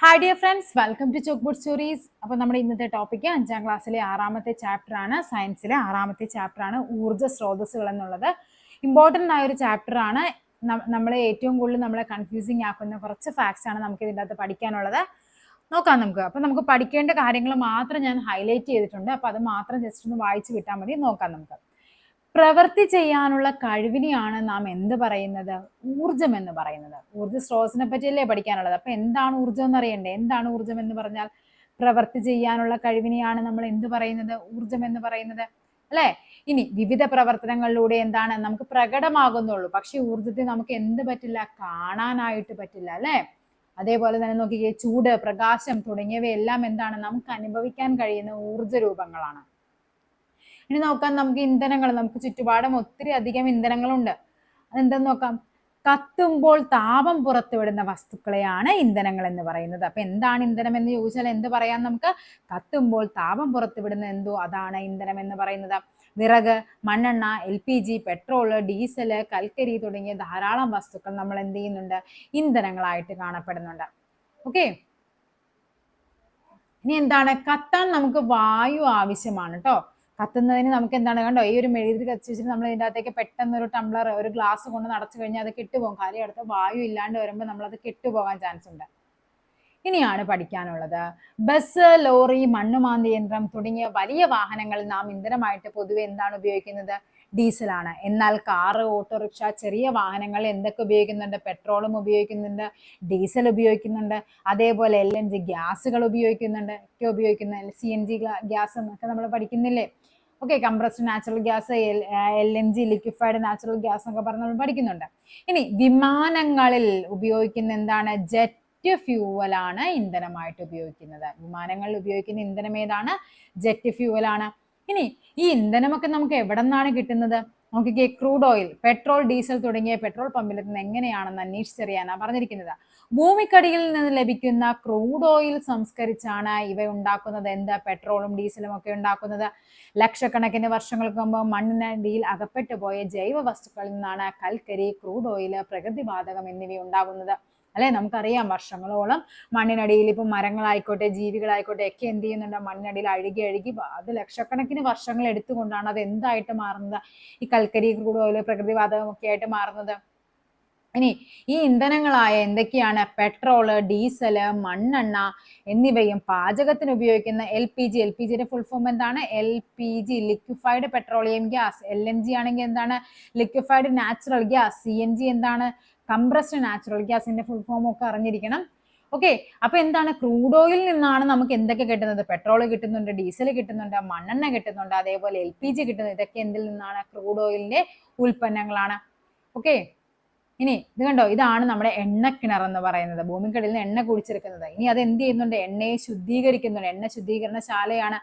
Hi dear friends, welcome to Chalkboard Stories. അപ്പോൾ നമ്മുടെ ഇന്നത്തെ ടോപ്പിക്ക് 5ാം ക്ലാസ്സിലെ 6ാമത്തെ ചാപ്റ്ററാണ്. സയൻസിലെ 6ാമത്തെ ചാപ്റ്ററാണ് ഊർജ്ജ സ്രോതസ്സുകൾ എന്നുള്ളത്. ഇമ്പോർട്ടൻ്റ് ആയൊരു ചാപ്റ്ററാണ്. നമ്മളെ ഏറ്റവും കൂടുതൽ നമ്മളെ കൺഫ്യൂസിങ് ആക്കുന്ന കുറച്ച് ഫാക്ട്സ് ആണ് നമുക്ക് ഇതിൻ്റെ അകത്ത് പഠിക്കാനുള്ളത്. നോക്കാം നമുക്ക്. അപ്പോൾ നമുക്ക് പഠിക്കേണ്ട കാര്യങ്ങൾ മാത്രം ഞാൻ ഹൈലൈറ്റ് ചെയ്തിട്ടുണ്ട്. അപ്പോൾ അത് മാത്രം ജസ്റ്റ് ഒന്ന് വായിച്ച് വിട്ടാൽ മതി. നോക്കാം നമുക്ക്. പ്രവൃത്തി ചെയ്യാനുള്ള കഴിവിനെയാണ് നാം എന്ത് പറയുന്നത്? ഊർജം എന്ന് പറയുന്നത്. ഊർജ്ജ സ്രോതസ്സിനെ പറ്റിയല്ലേ പഠിക്കാനുള്ളത്. അപ്പൊ എന്താണ് ഊർജ്ജം എന്ന് അറിയണ്ടേ? എന്താണ് ഊർജ്ജം എന്ന് പറഞ്ഞാൽ? പ്രവൃത്തി ചെയ്യാനുള്ള കഴിവിനെയാണ് നമ്മൾ എന്ത് പറയുന്നത്? ഊർജ്ജം എന്ന് പറയുന്നത്, അല്ലെ? ഇനി വിവിധ പ്രവർത്തനങ്ങളിലൂടെ എന്താണ് നമുക്ക് പ്രകടമാകുന്നുള്ളൂ. പക്ഷെ ഊർജ്ജത്തെ നമുക്ക് എന്ത് പറ്റില്ല? കാണാനായിട്ട് പറ്റില്ല, അല്ലെ? അതേപോലെ തന്നെ നോക്കിക്കേ, ചൂട്, പ്രകാശം തുടങ്ങിയവയെല്ലാം എന്താണ് നമുക്ക് അനുഭവിക്കാൻ കഴിയുന്ന ഊർജ്ജ രൂപങ്ങളാണ്. ഇനി നോക്കാം നമുക്ക് ഇന്ധനങ്ങൾ. നമുക്ക് ചുറ്റുപാടും ഒത്തിരി അധികം ഇന്ധനങ്ങളുണ്ട്. അതെന്തെന്ന് നോക്കാം. കത്തുമ്പോൾ താപം പുറത്തുവിടുന്ന വസ്തുക്കളെയാണ് ഇന്ധനങ്ങൾ എന്ന് പറയുന്നത്. അപ്പൊ എന്താണ് ഇന്ധനം എന്ന് ചോദിച്ചാൽ എന്ത് പറയാം നമുക്ക്? കത്തുമ്പോൾ താപം പുറത്തുവിടുന്ന എന്തോ അതാണ് ഇന്ധനം എന്ന് പറയുന്നത്. വിറക്, മണ്ണെണ്ണ, LPG, പെട്രോള്, ഡീസല്, കൽക്കരി തുടങ്ങിയ ധാരാളം വസ്തുക്കൾ നമ്മൾ എന്ത് ചെയ്യുന്നുണ്ട്? ഇന്ധനങ്ങളായിട്ട് കാണപ്പെടുന്നുണ്ട്. ഓക്കെ, ഇനി എന്താണ്? കത്താൻ നമുക്ക് വായു ആവശ്യമാണ് കേട്ടോ. കത്തുന്നതിന് നമുക്ക് എന്താണ്, കണ്ടോ, ഈ ഒരു മെഴുകുതിരി കത്തിച്ച് വെച്ചിട്ട് നമ്മൾ ഇതിൻ്റെ അകത്തേക്ക് പെട്ടെന്ന് ഒരു ടംബ്ലർ, ഒരു ഗ്ലാസ് കൊണ്ട് നടച്ചു കഴിഞ്ഞാൽ അത് കെട്ടുപോകും. കാര്യം അടുത്ത വായു ഇല്ലാണ്ട് വരുമ്പോൾ നമ്മളത് കെട്ടുപോകാൻ ചാൻസ് ഉണ്ട്. ഇനിയാണ് പഠിക്കാനുള്ളത്. ബസ്, ലോറി, മണ്ണുമാന്തി യന്ത്രം തുടങ്ങിയ വലിയ വാഹനങ്ങളിൽ നാം ഇന്ധനമായിട്ട് പൊതുവെ എന്താണ് ഉപയോഗിക്കുന്നത്? ഡീസലാണ്. എന്നാൽ കാറ്, ഓട്ടോറിക്ഷ, ചെറിയ വാഹനങ്ങൾ എന്തൊക്കെ ഉപയോഗിക്കുന്നുണ്ട്? പെട്രോളും ഉപയോഗിക്കുന്നുണ്ട്, ഡീസൽ ഉപയോഗിക്കുന്നുണ്ട്, അതേപോലെ LNG ഗ്യാസുകൾ ഉപയോഗിക്കുന്നുണ്ട്. ഒക്കെ ഉപയോഗിക്കുന്ന CNG ഗ്യാസ് എന്നൊക്കെ നമ്മൾ പഠിക്കുന്നില്ലേ? Okay, compressed natural gas, LNG liquefied natural gas എന്നൊക്കെ പറഞ്ഞ് നമ്മൾ പഠിക്കുന്നുണ്ട്. ഇനി വിമാനങ്ങളിൽ ഉപയോഗിക്കുന്ന എന്താണ്? ജെറ്റ് ഫ്യൂവലാണ് ഇന്ധനമായിട്ട് ഉപയോഗിക്കുന്നത്. വിമാനങ്ങളിൽ ഉപയോഗിക്കുന്ന ഇന്ധനം ഏതാണ്? ജെറ്റ് ഫ്യൂവലാണ്. ഇനി ഈ ഇന്ധനമൊക്കെ നമുക്ക് എവിടെ നിന്നാണ് കിട്ടുന്നത്? നോക്കിക്കേ, ക്രൂഡ് ഓയിൽ, പെട്രോൾ, ഡീസൽ തുടങ്ങിയ പെട്രോൾ പമ്പിൽ നിന്ന് എങ്ങനെയാണെന്ന് അന്വേഷിച്ചറിയാനാണ് പറഞ്ഞിരിക്കുന്നത്. ഭൂമിക്കടിയിൽ നിന്ന് ലഭിക്കുന്ന ക്രൂഡ് ഓയിൽ സംസ്കരിച്ചാണ് ഇവ ഉണ്ടാക്കുന്നത്. എന്താ? പെട്രോളും ഡീസലും ഒക്കെ ഉണ്ടാക്കുന്നത്. ലക്ഷക്കണക്കിന് വർഷങ്ങൾക്ക് മുമ്പ് മണ്ണിനടിയിൽ അകപ്പെട്ടു പോയ ജൈവ വസ്തുക്കളിൽ നിന്നാണ് കൽക്കരി, ക്രൂഡ് ഓയിൽ, പ്രകൃതിവാതകം എന്നിവ ഉണ്ടാകുന്നത്, അല്ലെ? നമുക്കറിയാം, വർഷങ്ങളോളം മണ്ണിനടിയിൽ ഇപ്പം മരങ്ങളായിക്കോട്ടെ, ജീവികളായിക്കോട്ടെ ഒക്കെ എന്ത് ചെയ്യുന്നുണ്ട്? മണ്ണിനടിയിൽ അഴുകി അഴുകി അത് ലക്ഷക്കണക്കിന് വർഷങ്ങൾ എടുത്തുകൊണ്ടാണ് അത് എന്തായിട്ട് മാറുന്നത്? ഈ കൽക്കരി, ക്രൂഡ് ഓയിൽ, പ്രകൃതിവാതകം ഒക്കെ ആയിട്ട് മാറുന്നത്. ഇനി ഈ ഇന്ധനങ്ങളായ എന്തൊക്കെയാണ്? പെട്രോള്, ഡീസല്, മണ്ണെണ്ണ എന്നിവയും പാചകത്തിന് ഉപയോഗിക്കുന്ന LPGയുടെ ഫുൾ ഫോം എന്താണ്? LPG liquefied petroleum gas. LNG ആണെങ്കിൽ എന്താണ്? Liquefied natural gas. CNG എന്താണ്? കംപ്രസ്ഡ് നാച്ചുറൽ ഗ്യാസിന്റെ ഫുൾ ഫോം ഒക്കെ അറിഞ്ഞിരിക്കണം. ഓക്കെ, അപ്പൊ എന്താണ്? ക്രൂഡ് ഓയിൽ നിന്നാണ് നമുക്ക് എന്തൊക്കെ കിട്ടുന്നത്? പെട്രോൾ കിട്ടുന്നുണ്ട്, ഡീസൽ കിട്ടുന്നുണ്ട്, മണ്ണെണ്ണ കിട്ടുന്നുണ്ട്, അതേപോലെ LPG കിട്ടുന്നത്. ഇതൊക്കെ എന്തിൽ നിന്നാണ്? ക്രൂഡ് ഓയിലിന്റെ ഉൽപ്പന്നങ്ങളാണ്. ഓക്കെ, ഇനി ഇത് കണ്ടോ, ഇതാണ് നമ്മുടെ എണ്ണക്കിണർ എന്ന് പറയുന്നത്. ഭൂമിക്കടിയിൽ നിന്ന് എണ്ണ കുടിച്ചെടുക്കുന്നത്. ഇനി അത് എന്ത് ചെയ്യുന്നുണ്ട്? എണ്ണയെ ശുദ്ധീകരിക്കുന്നുണ്ട്. എണ്ണ ശുദ്ധീകരണശാലയാണ്.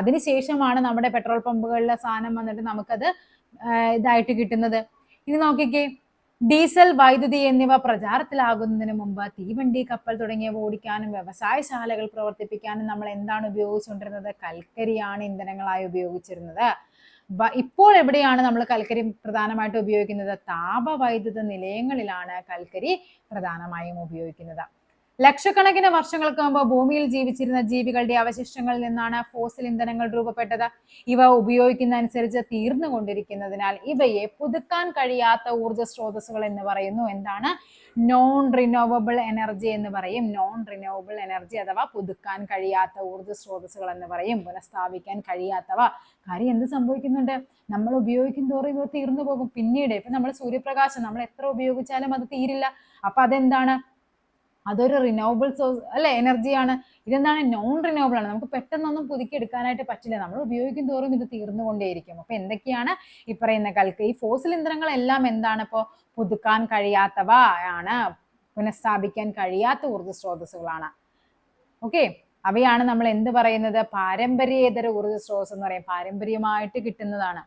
അതിനുശേഷമാണ് നമ്മുടെ പെട്രോൾ പമ്പുകളിലെ സാധനം വന്നിട്ട് നമുക്കത് ഇതായിട്ട് കിട്ടുന്നത്. ഇനി നോക്കിക്കേ, ഡീസൽ, വൈദ്യുതി എന്നിവ പ്രചാരത്തിലാകുന്നതിന് മുമ്പ് തീവണ്ടി, കപ്പൽ തുടങ്ങിയവ ഓടിക്കാനും വ്യവസായശാലകൾ പ്രവർത്തിപ്പിക്കാനും നമ്മൾ എന്താണ് ഉപയോഗിച്ചുകൊണ്ടിരുന്നത്? കൽക്കരിയാണ് ഇന്ധനങ്ങളായി ഉപയോഗിച്ചിരുന്നത്. ഇപ്പോൾ എവിടെയാണ് നമ്മൾ കൽക്കരി പ്രധാനമായിട്ട് ഉപയോഗിക്കുന്നത്? താപവൈദ്യുത നിലയങ്ങളിലാണ് കൽക്കരി പ്രധാനമായും ഉപയോഗിക്കുന്നത്. ലക്ഷക്കണക്കിന് വർഷങ്ങൾക്ക് മുമ്പ് ഭൂമിയിൽ ജീവിച്ചിരുന്ന ജീവികളുടെ അവശിഷ്ടങ്ങളിൽ നിന്നാണ് ഫോസിൽ ഇന്ധനങ്ങൾ രൂപപ്പെട്ടത്. ഇവ ഉപയോഗിക്കുന്നതനുസരിച്ച് തീർന്നുകൊണ്ടിരിക്കുന്നതിനാൽ ഇവയെ പുതുക്കാൻ കഴിയാത്ത ഊർജ്ജ സ്രോതസ്സുകൾ എന്ന് പറയുന്നു. എന്താണ്? നോൺ റിന്യൂവബിൾ എനർജി എന്ന് പറയും. നോൺ റിന്യൂവബിൾ എനർജി അഥവാ പുതുക്കാൻ കഴിയാത്ത ഊർജ്ജ സ്രോതസ്സുകൾ എന്ന് പറയും. പുനഃസ്ഥാപിക്കാൻ കഴിയാത്തവ. കാര്യം എന്ത് സംഭവിക്കുന്നുണ്ട്? നമ്മൾ ഉപയോഗിക്കും തോറും ഇവ തീർന്നു പോകും. പിന്നീട് ഇപ്പൊ നമ്മൾ സൂര്യപ്രകാശം നമ്മൾ എത്ര ഉപയോഗിച്ചാലും അത് തീരില്ല. അപ്പൊ അതെന്താണ്? അതൊരു റിന്യൂവബിൾ സോഴ്സ് അല്ലെ, എനർജിയാണ്. ഇതെന്താണ്? നോൺ റിന്യൂവബിൾ ആണ്. നമുക്ക് പെട്ടെന്നൊന്നും പുതുക്കി എടുക്കാനായിട്ട് പറ്റില്ല. നമ്മൾ ഉപയോഗിക്കും തോറും ഇത് തീർന്നുകൊണ്ടേയിരിക്കും. അപ്പൊ എന്തൊക്കെയാണ് ഈ പറയുന്ന കൽക്കരി? ഈ ഫോസിൽ ഇന്ധനങ്ങളെല്ലാം എന്താണ്? ഇപ്പോ പുതുക്കാൻ കഴിയാത്തവ ആണ്, പുനഃസ്ഥാപിക്കാൻ കഴിയാത്ത ഊർജ്ജ സ്രോതസ്സുകളാണ്. ഓക്കെ, അവയാണ് നമ്മൾ എന്ത് പറയുന്നത്? പാരമ്പര്യേതര ഊർജ്ജ സ്രോതസ് എന്ന് പറയും. പാരമ്പര്യമായിട്ട് കിട്ടുന്നതാണ്.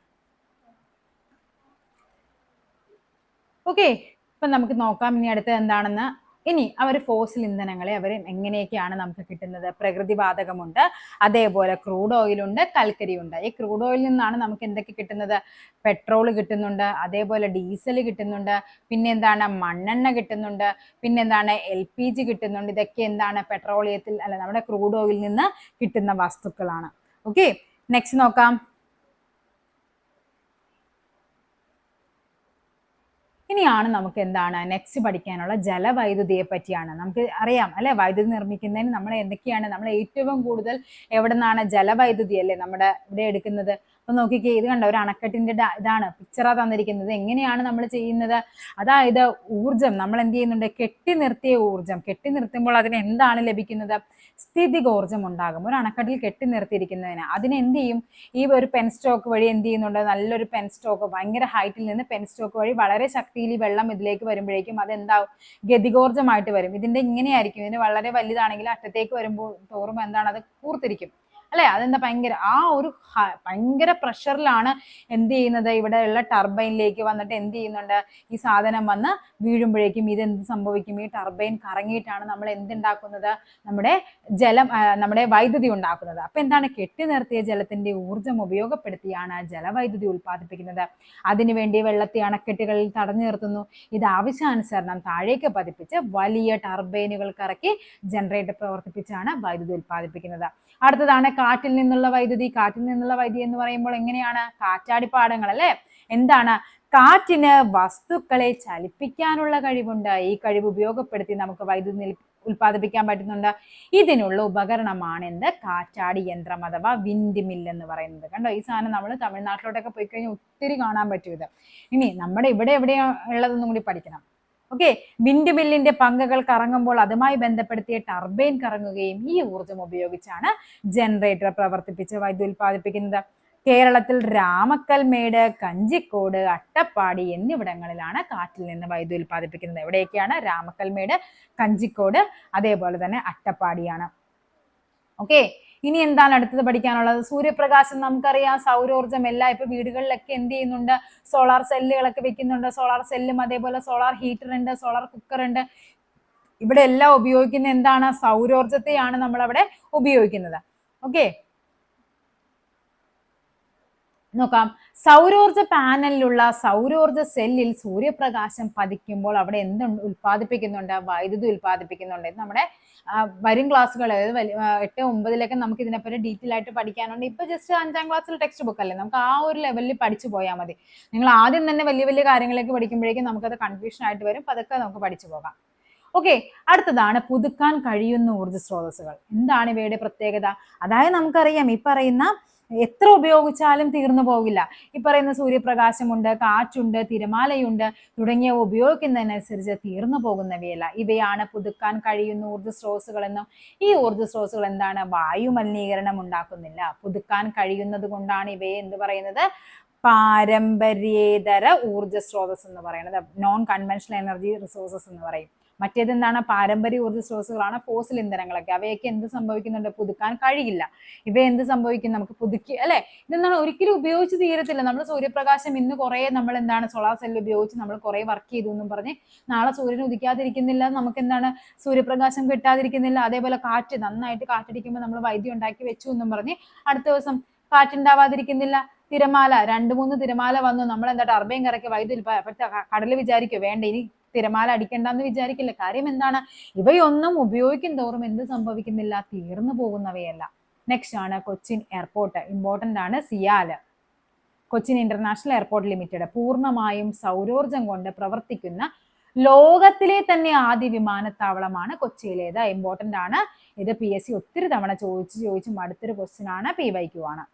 ഓക്കെ, ഇപ്പൊ നമുക്ക് നോക്കാം ഇനി അടുത്തത് എന്താണെന്ന്. ഇനി അവർ ഫോസിൽ ഇന്ധനങ്ങളെ അവർ എങ്ങനെയൊക്കെയാണ് നമുക്ക് കിട്ടുന്നത്? പ്രകൃതിവാതകമുണ്ട്, അതേപോലെ ക്രൂഡ് ഓയിൽ ഉണ്ട്, കൽക്കരി ഉണ്ട്. ഈ ക്രൂഡ് ഓയിൽ നിന്നാണ് നമുക്ക് എന്തൊക്കെ കിട്ടുന്നത്? പെട്രോൾ കിട്ടുന്നുണ്ട്, അതേപോലെ ഡീസൽ കിട്ടുന്നുണ്ട്, പിന്നെ എന്താണ് മണ്ണെണ്ണ കിട്ടുന്നുണ്ട്, പിന്നെ എന്താണ് LPG കിട്ടുന്നുണ്ട്. ഇതൊക്കെ എന്താണ് പെട്രോളിയത്തിൽ അല്ല നമ്മുടെ ക്രൂഡ് ഓയിൽ നിന്ന് കിട്ടുന്ന വസ്തുക്കളാണ്. ഓക്കെ, നെക്സ്റ്റ് നോക്കാം. ഇനിയാണ് നമുക്ക് എന്താണ് നെക്സ്റ്റ് പഠിക്കാനുള്ള ജലവൈദ്യുതിയെ പറ്റിയാണ്. നമുക്ക് അറിയാം അല്ലെ, വൈദ്യുതി നിർമ്മിക്കുന്നതിന് നമ്മൾ എന്തൊക്കെയാണ് നമ്മൾ ഏറ്റവും കൂടുതൽ എവിടെ നിന്നാണ് ജലവൈദ്യുതി അല്ലേ നമ്മുടെ ഇവിടെ എടുക്കുന്നത്. അപ്പൊ നോക്കിക്കേ, ഇത് കണ്ടോ, ഒരു അണക്കെട്ടിന്റെ ഇതാണ് പിക്ചറാ തന്നിരിക്കുന്നത്. എങ്ങനെയാണ് നമ്മൾ ചെയ്യുന്നത്? അതായത് ഊർജം നമ്മൾ എന്ത് ചെയ്യുന്നുണ്ട്? കെട്ടി നിർത്തിയ ഊർജം. കെട്ടി നിർത്തുമ്പോൾ അതിന് എന്താണ് ലഭിക്കുന്നത്? സ്ഥിതികോർജം ഉണ്ടാകും. ഒരു അണക്കെട്ടിൽ കെട്ടി നിർത്തിയിരിക്കുന്നതിന് അതിന് എന്ത് ചെയ്യും? ഈ ഒരു പെൻ സ്റ്റോക്ക് വഴി എന്ത് ചെയ്യുന്നുണ്ട്? നല്ലൊരു പെൻ സ്റ്റോക്ക്, ഭയങ്കര ഹൈറ്റിൽ നിന്ന് പെൻ സ്റ്റോക്ക് വഴി വളരെ ശക്തിയിൽ ഈ വെള്ളം ഇതിലേക്ക് വരുമ്പോഴേക്കും അതെന്താവും? ഗതികോർജമായിട്ട് വരും. ഇതിന്റെ ഇങ്ങനെയായിരിക്കും. ഇതിന് വളരെ വലുതാണെങ്കിൽ അറ്റത്തേക്ക് വരുമ്പോൾ തോറും എന്താണ്? അത് കൂർത്തിരിക്കും അല്ലെ? അതെന്താ ഭയങ്കര ആ ഒരു ഭയങ്കര പ്രഷറിലാണ് എന്ത് ചെയ്യുന്നത്? ഇവിടെയുള്ള ടർബൈനിലേക്ക് വന്നിട്ട് എന്ത് ചെയ്യുന്നുണ്ട്? ഈ സാധനം വന്ന് വീഴുമ്പോഴേക്കും ഇത് എന്ത് സംഭവിക്കും? ഈ ടർബൈൻ കറങ്ങിയിട്ടാണ് നമ്മൾ എന്തുണ്ടാക്കുന്നത്? നമ്മുടെ വൈദ്യുതി ഉണ്ടാക്കുന്നത്. അപ്പൊ എന്താണ്? കെട്ടി നിർത്തിയ ജലത്തിന്റെ ഊർജം ഉപയോഗപ്പെടുത്തിയാണ് ജലവൈദ്യുതി ഉൽപ്പാദിപ്പിക്കുന്നത്. അതിനുവേണ്ടി വെള്ളത്തെ അണക്കെട്ടുകളിൽ തടഞ്ഞു നിർത്തുന്നു. ഇത് ആവശ്യാനുസരണം താഴേക്ക് പതിപ്പിച്ച് വലിയ ടർബൈനുകൾ കറക്കി ജനറേറ്റർ പ്രവർത്തിപ്പിച്ചാണ് വൈദ്യുതി ഉൽപ്പാദിപ്പിക്കുന്നത്. അടുത്തതാണ് കാറ്റിൽ നിന്നുള്ള വൈദ്യുതി. കാറ്റിൽ നിന്നുള്ള വൈദ്യുതി എന്ന് പറയുമ്പോൾ എങ്ങനെയാണ്? കാറ്റാടിപ്പാടങ്ങൾ അല്ലെ? എന്താണ്? കാറ്റിന് വസ്തുക്കളെ ചലിപ്പിക്കാനുള്ള കഴിവുണ്ട്. ഈ കഴിവ് ഉപയോഗപ്പെടുത്തി നമുക്ക് വൈദ്യുതി ഉൽപ്പാദിപ്പിക്കാൻ പറ്റുന്നുണ്ട്. ഇതിനുള്ള ഉപകരണമാണ് എന്ത്? കാറ്റാടി യന്ത്രം അഥവാ വിൻഡ് മിൽ എന്ന് പറയുന്നത്. കണ്ടോ, ഈ സാധനം നമ്മൾ തമിഴ്നാട്ടിലോട്ടൊക്കെ പോയി കഴിഞ്ഞാൽ ഒത്തിരി കാണാൻ പറ്റും ഇത്. ഇനി നമ്മുടെ ഇവിടെ എവിടെയാ ഉള്ളതെന്നും കൂടി പഠിക്കണം. ഓക്കെ, വിൻഡ് മില്ലിന്റെ പങ്കകൾ കറങ്ങുമ്പോൾ അതുമായി ബന്ധപ്പെടുത്തിയ ടർബൈൻ കറങ്ങുകയും ഈ ഊർജം ഉപയോഗിച്ചാണ് ജനറേറ്റർ പ്രവർത്തിപ്പിച്ച് വൈദ്യുതി ഉൽപ്പാദിപ്പിക്കുന്നത്. കേരളത്തിൽ രാമക്കൽമേട്, കഞ്ചിക്കോട്, അട്ടപ്പാടി എന്നിവിടങ്ങളിലാണ് കാറ്റിൽ നിന്ന് വൈദ്യുതി ഉൽപ്പാദിപ്പിക്കുന്നത്. എവിടെയൊക്കെയാണ്? രാമക്കൽമേട്, കഞ്ചിക്കോട്, അതേപോലെ തന്നെ അട്ടപ്പാടിയാണ്. ഓക്കെ, ഇനി എന്താണ് അടുത്തത് പഠിക്കാനുള്ളത്? സൂര്യപ്രകാശം നമുക്കറിയാം, സൗരോർജ്ജം എല്ലാം ഇപ്പൊ വീടുകളിലൊക്കെ എന്ത് ചെയ്യുന്നുണ്ട്? സോളാർ സെല്ലുകളൊക്കെ വെക്കുന്നുണ്ട്. സോളാർ സെല്ലും അതേപോലെ സോളാർ ഹീറ്റർ ഉണ്ട്, സോളാർ കുക്കർ ഉണ്ട്. ഇവിടെ എല്ലാം ഉപയോഗിക്കുന്ന എന്താണ്? സൗരോർജ്ജത്തെയാണ് നമ്മൾ അവിടെ ഉപയോഗിക്കുന്നത്. ഓക്കെ, നോക്കാം. സൗരോർജ്ജ പാനലിലുള്ള സൗരോർജ്ജ സെല്ലിൽ സൂര്യപ്രകാശം പതിക്കുമ്പോൾ അവിടെ എന്ത് ഉൽപ്പാദിപ്പിക്കുന്നുണ്ട്? വൈദ്യുതി ഉൽപ്പാദിപ്പിക്കുന്നുണ്ട്. നമ്മുടെ വരും ക്ലാസ്സുകൾ, അതായത് 8, 9 നമുക്ക് ഇതിനെപ്പറ്റി ഡീറ്റെയിൽ ആയിട്ട് പഠിക്കാനുണ്ട്. ഇപ്പൊ ജസ്റ്റ് 5ാം ക്ലാസ്സിൽ ടെക്സ്റ്റ് ബുക്ക് അല്ലേ, നമുക്ക് ആ ഒരു ലെവലിൽ പഠിച്ചു പോയാൽ മതി. നിങ്ങൾ ആദ്യം തന്നെ വലിയ വലിയ കാര്യങ്ങളിലേക്ക് പഠിക്കുമ്പോഴേക്കും നമുക്കത് കൺഫ്യൂഷൻ ആയിട്ട് വരും. അതൊക്കെ നമുക്ക് പഠിച്ചു പോകാം. ഓക്കെ, അടുത്തതാണ് പുതുക്കാൻ കഴിയുന്ന ഊർജ്ജ സ്രോതസ്സുകൾ. എന്താണ് ഇവയുടെ പ്രത്യേകത? അതായത് നമുക്കറിയാം, ഈ പറയുന്ന എത്ര ഉപയോഗിച്ചാലും തീർന്നു പോകില്ല. ഈ പറയുന്ന സൂര്യപ്രകാശമുണ്ട്, കാറ്റുണ്ട്, തിരമാലയുണ്ട് തുടങ്ങിയവ ഉപയോഗിക്കുന്നതിനനുസരിച്ച് തീർന്നു പോകുന്നവയല്ല. ഇവയാണ് പുതുക്കാൻ കഴിയുന്ന ഊർജ്ജ സ്രോതസ്സുകൾ എന്നും. ഈ ഊർജ്ജ സ്രോതസ്സുകൾ എന്താണ്? വായു മലിനീകരണം ഉണ്ടാക്കുന്നില്ല. പുതുക്കാൻ കഴിയുന്നത് കൊണ്ടാണ് ഇവയെ എന്ത് പറയുന്നത്? പാരമ്പര്യേതര ഊർജ്ജ സ്രോതസ് എന്ന് പറയുന്നത്. നോൺ കൺവെൻഷണൽ എനർജി റിസോഴ്സസ് എന്ന് പറയും. മറ്റേതെന്താണ്? പാരമ്പര്യ ഊർജ്ജ സ്രോതസ്സുകളാണ് ഫോസിൽ ഇന്ധനങ്ങളൊക്കെ. അവയൊക്കെ എന്ത് സംഭവിക്കുന്നുണ്ട്? പുതുക്കാൻ കഴിയില്ല. ഇവ എന്ത് സംഭവിക്കും? നമുക്ക് പുതുക്കി അല്ലെ, ഇതെന്താണ്? ഒരിക്കലും ഉപയോഗിച്ച് തീരത്തില്ല. നമ്മൾ സൂര്യപ്രകാശം ഇന്ന് കുറെ നമ്മൾ എന്താണ് സോളാർ സെല്ല് ഉപയോഗിച്ച് നമ്മൾ കുറെ വർക്ക് ചെയ്തു എന്നും പറഞ്ഞ് നാളെ സൂര്യൻ ഉദിക്കാതിരിക്കുന്നില്ല, നമുക്ക് എന്താണ് സൂര്യപ്രകാശം കിട്ടാതിരിക്കുന്നില്ല. അതേപോലെ കാറ്റ് നന്നായിട്ട് കാറ്റടിക്കുമ്പോൾ നമ്മൾ വൈദ്യുതി ഉണ്ടാക്കി വെച്ചു എന്നും പറഞ്ഞ് അടുത്ത ദിവസം കാറ്റുണ്ടാവാതിരിക്കുന്നില്ല. തിരമാല 2-3 തിരമാല വന്നു, നമ്മൾ എന്താ ടർബൈൻ കറക്കി വൈദ്യുതി കടല് വിചാരിക്കും വേണ്ട ഇനി തിരമാല അടിക്കണ്ടെന്ന് വിചാരിക്കില്ല. കാര്യം എന്താണ്? ഇവയൊന്നും ഉപയോഗിക്കും തോറും എന്ത് സംഭവിക്കുന്നില്ല? തീർന്നു പോകുന്നവയല്ല. നെക്സ്റ്റ് ആണ് കൊച്ചിൻ എയർപോർട്ട്. ഇമ്പോർട്ടന്റ് ആണ്. CIAL, Cochin international airport limited, പൂർണ്ണമായും സൗരോർജം കൊണ്ട് പ്രവർത്തിക്കുന്ന ലോകത്തിലെ തന്നെ ആദ്യ വിമാനത്താവളമാണ് കൊച്ചിയിലേത്. ഇമ്പോർട്ടന്റ് ആണ്. ഇത് PSC ഒത്തിരി തവണ ചോദിച്ച് മടുത്തൊരു ക്വസ്റ്റ്യൻ ആണ്. PYQ ആണ്.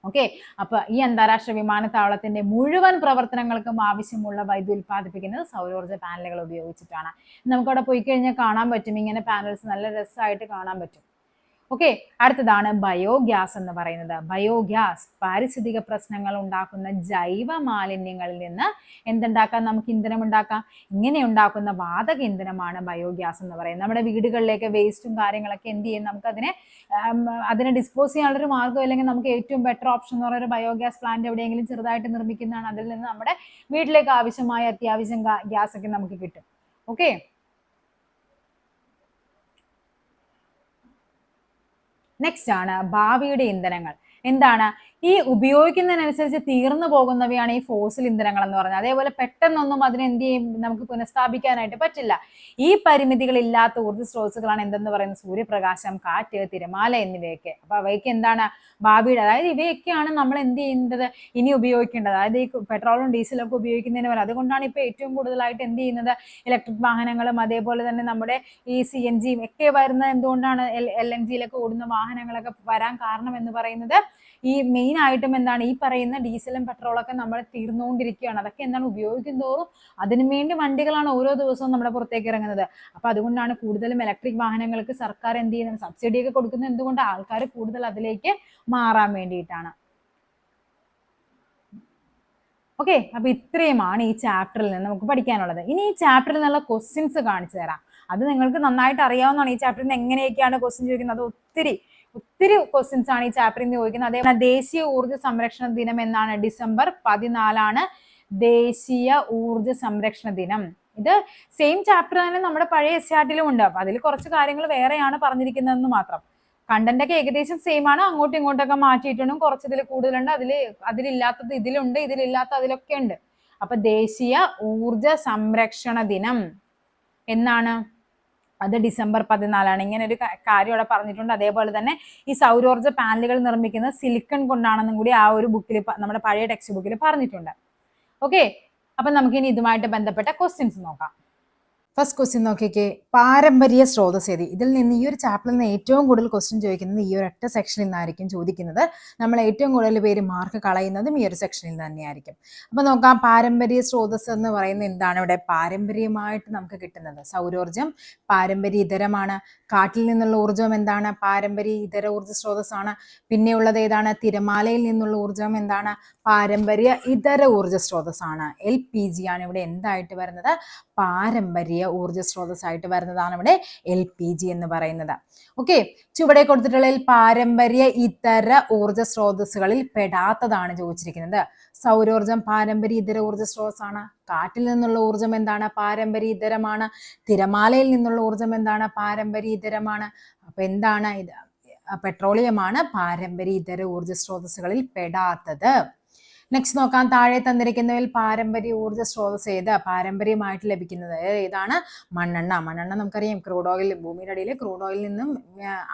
ഓക്കെ, അപ്പൊ ഈ അന്താരാഷ്ട്ര വിമാനത്താവളത്തിന്റെ മുഴുവൻ പ്രവർത്തനങ്ങൾക്കും ആവശ്യമുള്ള വൈദ്യുതി ഉൽപ്പാദിപ്പിക്കുന്നത് സൗരോർജ്ജ പാനലുകൾ ഉപയോഗിച്ചിട്ടാണ്. നമുക്കവിടെ പോയി കഴിഞ്ഞാൽ കാണാൻ പറ്റും, ഇങ്ങനെ പാനൽസ് നല്ല രസമായിട്ട് കാണാൻ പറ്റും. ഓക്കെ, അടുത്തതാണ് ബയോഗ്യാസ് എന്ന് പറയുന്നത്. ബയോഗ്യാസ് പാരിസ്ഥിതിക പ്രശ്നങ്ങൾ ഉണ്ടാക്കുന്ന ജൈവ മാലിന്യങ്ങളിൽ നിന്ന് എന്തുണ്ടാക്കാം? നമുക്ക് ഇന്ധനം ഉണ്ടാക്കാം. ഇങ്ങനെ ഉണ്ടാക്കുന്ന വാതക ഇന്ധനമാണ് ബയോഗ്യാസ് എന്ന് പറയുന്നത്. നമ്മുടെ വീടുകളിലേക്ക് വേസ്റ്റും കാര്യങ്ങളൊക്കെ എന്ത് ചെയ്യും? നമുക്ക് അതിനെ ഡിസ്പോസ് ചെയ്യാനുള്ളൊരു മാർഗ്ഗം അല്ലെങ്കിൽ നമുക്ക് ഏറ്റവും ബെറ്റർ ഓപ്ഷൻ എന്ന് പറയുന്ന ബയോഗ്യാസ് പ്ലാന്റ് എവിടെയെങ്കിലും ചെറുതായിട്ട് നിർമ്മിക്കുന്നതാണ്. അതിൽ നിന്ന് നമ്മുടെ വീട്ടിലേക്ക് ആവശ്യമായ അത്യാവശ്യം ഗ്യാസ് ഒക്കെ നമുക്ക് കിട്ടും. ഓക്കെ, നെക്സ്റ്റ് ആണ് ഭാവിയുടെ ഇന്ധനങ്ങൾ. എന്താണ്? ഈ ഉപയോഗിക്കുന്നതിനനുസരിച്ച് തീർന്നു പോകുന്നവയാണ് ഈ ഫോസിൽ ഇന്ധനങ്ങൾ എന്ന് പറഞ്ഞാൽ. അതേപോലെ പെട്ടെന്നൊന്നും അതിനെ എന്ത് ചെയ്യും, നമുക്ക് പുനഃസ്ഥാപിക്കാനായിട്ട് പറ്റില്ല. ഈ പരിമിതികളില്ലാത്ത ഊർജ്ജ സ്രോതസ്സുകളാണ് എന്തെന്ന് പറയുന്നത്? സൂര്യപ്രകാശം, കാറ്റ്, തിരമാല എന്നിവയൊക്കെ. അപ്പൊ അവയ്ക്ക് എന്താണ് ഭാവിയുടെ, അതായത് ഇവയൊക്കെയാണ് നമ്മൾ എന്ത് ചെയ്യുന്നത്, ഇനി ഉപയോഗിക്കേണ്ടത്. അതായത് ഈ പെട്രോളും ഡീസലും ഒക്കെ ഉപയോഗിക്കുന്നതിന് പോലെ. അതുകൊണ്ടാണ് ഇപ്പൊ ഏറ്റവും കൂടുതലായിട്ട് എന്ത് ചെയ്യുന്നത്, ഇലക്ട്രിക് വാഹനങ്ങളും അതേപോലെ തന്നെ നമ്മുടെ ഈ CNG ഒക്കെ വരുന്ന എന്തുകൊണ്ടാണ്, LNG-യിലൊക്കെ ഓടുന്ന വാഹനങ്ങളൊക്കെ വരാൻ കാരണം എന്ന് പറയുന്നത് ഈ മെയിൻ ആയിട്ടും എന്താണ്, ഈ പറയുന്ന ഡീസലും പെട്രോളൊക്കെ നമ്മൾ തീർന്നുകൊണ്ടിരിക്കുകയാണ്. അതൊക്കെ എന്താണ്, ഉപയോഗിക്കും തോറും അതിനുവേണ്ടി വണ്ടികളാണ് ഓരോ ദിവസവും നമ്മുടെ പുറത്തേക്ക് ഇറങ്ങുന്നത്. അപ്പൊ അതുകൊണ്ടാണ് കൂടുതലും ഇലക്ട്രിക് വാഹനങ്ങൾക്ക് സർക്കാർ എന്ത് ചെയ്യുന്നത്, സബ്സിഡി ഒക്കെ കൊടുക്കുന്നത്. എന്തുകൊണ്ട്? ആൾക്കാർ കൂടുതൽ അതിലേക്ക് മാറാൻ വേണ്ടിയിട്ടാണ്. ഓക്കെ, അപ്പൊ ഇത്രയുമാണ് ഈ ചാപ്റ്ററിൽ നിന്ന് നമുക്ക് പഠിക്കാനുള്ളത്. ഇനി ഈ ചാപ്റ്ററിൽ നിന്നുള്ള ക്വസ്റ്റ്യൻസ് കാണിച്ചു തരാം. അത് നിങ്ങൾക്ക് നന്നായിട്ട് അറിയാവുന്നതാണ്. ഈ ചാപ്റ്ററിൽ നിന്ന് എങ്ങനെയൊക്കെയാണ് ക്വസ്റ്റ്യൻ ചോദിക്കുന്നത്, അത് ഒത്തിരി ക്വസ്റ്റ്യൻസ് ആണ് ഈ ചാപ്റ്ററിൽ നിന്ന് ചോദിക്കുന്നത്. അതേപോലെ ദേശീയ ഊർജ്ജ സംരക്ഷണ ദിനം എന്നാണ്? ഡിസംബർ 14 ദേശീയ ഊർജ്ജ സംരക്ഷണ ദിനം. ഇത് സെയിം ചാപ്റ്റർ തന്നെ നമ്മുടെ പഴയ SCERT-ലും ഉണ്ട്. അപ്പൊ അതിൽ കുറച്ച് കാര്യങ്ങൾ വേറെയാണ് പറഞ്ഞിരിക്കുന്നതെന്ന് മാത്രം. കണ്ടന്റ് ഒക്കെ ഏകദേശം സെയിം ആണ്, അങ്ങോട്ടും ഇങ്ങോട്ടൊക്കെ മാറ്റിയിട്ടുണ്ട്. കുറച്ച് ഇതിൽ കൂടുതലുണ്ട്, അതിലില്ലാത്തത് ഇതിലുണ്ട്, ഇതിലില്ലാത്ത അതിലൊക്കെ ഉണ്ട്. അപ്പൊ ദേശീയ ഊർജ സംരക്ഷണ ദിനം എന്നാണ്? അത് ഡിസംബർ 14. ഇങ്ങനെ ഒരു കാര്യം അവിടെ പറഞ്ഞിട്ടുണ്ട്. അതേപോലെ തന്നെ ഈ സൗരോർജ്ജ പാനലുകൾ നിർമ്മിക്കുന്നത് സിലിക്കൺ കൊണ്ടാണെന്നും കൂടി ആ ഒരു ബുക്കിൽ, നമ്മുടെ പഴയ ടെക്സ്റ്റ് ബുക്കിൽ പറഞ്ഞിട്ടുണ്ട്. ഓക്കെ, അപ്പൊ നമുക്കിനി ഇതുമായിട്ട് ബന്ധപ്പെട്ട ക്വസ്റ്റ്യൻസ് നോക്കാം. ഫസ്റ്റ് ക്വസ്റ്റ്യൻ നോക്കിക്കേ, പാരമ്പര്യ സ്രോതസ് ഏത്? ഇതിൽ നിന്ന് ഈ ഒരു ചാപ്റ്ററിൽ നിന്ന് ഏറ്റവും കൂടുതൽ ക്വസ്റ്റ്യൻ ചോദിക്കുന്നത് ഈ ഒരു 8 സെക്ഷനിൽ നിന്നായിരിക്കും ചോദിക്കുന്നത്. നമ്മൾ ഏറ്റവും കൂടുതൽ പേര് മാർക്ക് കളയുന്നതും ഈ ഒരു സെക്ഷനിൽ തന്നെയായിരിക്കും. അപ്പൊ നോക്കാം, പാരമ്പര്യ സ്രോതസ് എന്ന് പറയുന്നത് എന്താണ്? ഇവിടെ പാരമ്പര്യമായിട്ട് നമുക്ക് കിട്ടുന്നത് സൗരോർജം പാരമ്പര്യ ഇതരമാണ്. കാറ്റിൽ നിന്നുള്ള ഊർജ്ജം എന്താണ്? പാരമ്പര്യ ഇതര ഊർജ്ജ സ്രോതസ്സാണ്. പിന്നെയുള്ളത് ഏതാണ്? തിരമാലയിൽ നിന്നുള്ള ഊർജ്ജം എന്താണ്? പാരമ്പര്യ ഇതര ഊർജ്ജ സ്രോതസ്സാണ്. LPG ആണ് ഇവിടെ എന്തായിട്ട് വരുന്നത്? പാരമ്പര്യ ഊർജ്ജ സ്രോതസ്സായിട്ട് വരുന്നതാണ് ഇവിടെ LPG എന്ന് പറയുന്നത്. ഓക്കെ, ചുവടെ കൊടുത്തിട്ടുള്ള പാരമ്പര്യ ഇതര ഊർജ്ജ സ്രോതസ്സുകളിൽ പെടാത്തതാണ് ചോദിച്ചിരിക്കുന്നത്. സൗരോർജം പാരമ്പര്യ ഇതര ഊർജ്ജ സ്രോതസ്സാണ്. കാറ്റിൽ നിന്നുള്ള ഊർജ്ജം എന്താണ്? പാരമ്പര്യ ഇതരമാണ്. തിരമാലയിൽ നിന്നുള്ള ഊർജ്ജം എന്താണ്? പാരമ്പര്യ ഇതരമാണ്. അപ്പൊ എന്താണ് ഇത്? പെട്രോളിയമാണ് പാരമ്പര്യ ഇതര ഊർജ്ജ സ്രോതസ്സുകളിൽ പെടാത്തത്. നെക്സ്റ്റ് നോക്കാം, താഴെ തന്നിരിക്കുന്നതിൽ പാരമ്പര്യ ഊർജ്ജ സ്രോതസ് ഏത്? പാരമ്പര്യമായിട്ട് ലഭിക്കുന്നത് ഏതാണ്? മണ്ണെണ്ണ. മണ്ണെണ്ണ നമുക്കറിയാം, ക്രൂഡ് ഓയിൽ, ഭൂമിയുടെ അടിയിൽ ക്രൂഡ് ഓയിൽ നിന്നും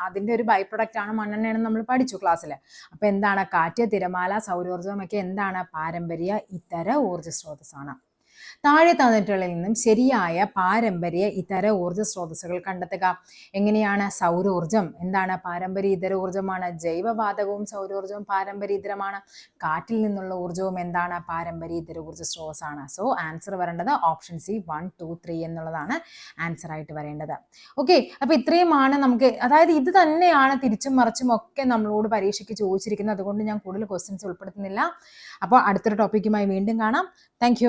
അതിന്റെ ഒരു ബൈ പ്രൊഡക്റ്റ് ആണ് മണ്ണെണ്ണയെന്ന് നമ്മൾ പഠിച്ചു ക്ലാസ്സിൽ. അപ്പൊ എന്താണ്? കാറ്റ്, തിരമാല, സൗരോർജ്ജം ഒക്കെ എന്താണ്? പാരമ്പര്യ ഇതര ഊർജ്ജ സ്രോതസ്സാണ്. താഴെ തന്നിട്ടുള്ളതിൽ നിന്നും ശരിയായ പാരമ്പര്യ ഇതര ഊർജ്ജ സ്രോതസ്സുകൾ കണ്ടെത്തുക. എങ്ങനെയാണ്? സൗരോർജം എന്താണ്? പാരമ്പര്യ ഇതര ഊർജ്ജമാണ്. ജൈവവാതകവും സൗരോർജവും പാരമ്പര്യ ഇതരമാണ്. കാറ്റിൽ നിന്നുള്ള ഊർജ്ജവും എന്താണ്? പാരമ്പര്യ ഇതര ഊർജ്ജ സ്രോതസ്സാണ്. സോ ആൻസർ വരേണ്ടത് ഓപ്ഷൻ C 1, 2, 3 എന്നുള്ളതാണ് ആൻസർ ആയിട്ട് വരേണ്ടത്. ഓക്കെ, അപ്പൊ ഇത്രയുമാണ് നമുക്ക്, അതായത് ഇത് തന്നെയാണ് തിരിച്ചും മറിച്ചും ഒക്കെ നമ്മളോട് പരീക്ഷയ്ക്ക് ചോദിച്ചിരിക്കുന്നത്. അതുകൊണ്ട് ഞാൻ കൂടുതൽ ക്വസ്റ്റ്യൻസ് ഉൾപ്പെടുത്തുന്നില്ല. അപ്പോൾ അടുത്തൊരു ടോപ്പിക്കുമായി വീണ്ടും കാണാം. താങ്ക്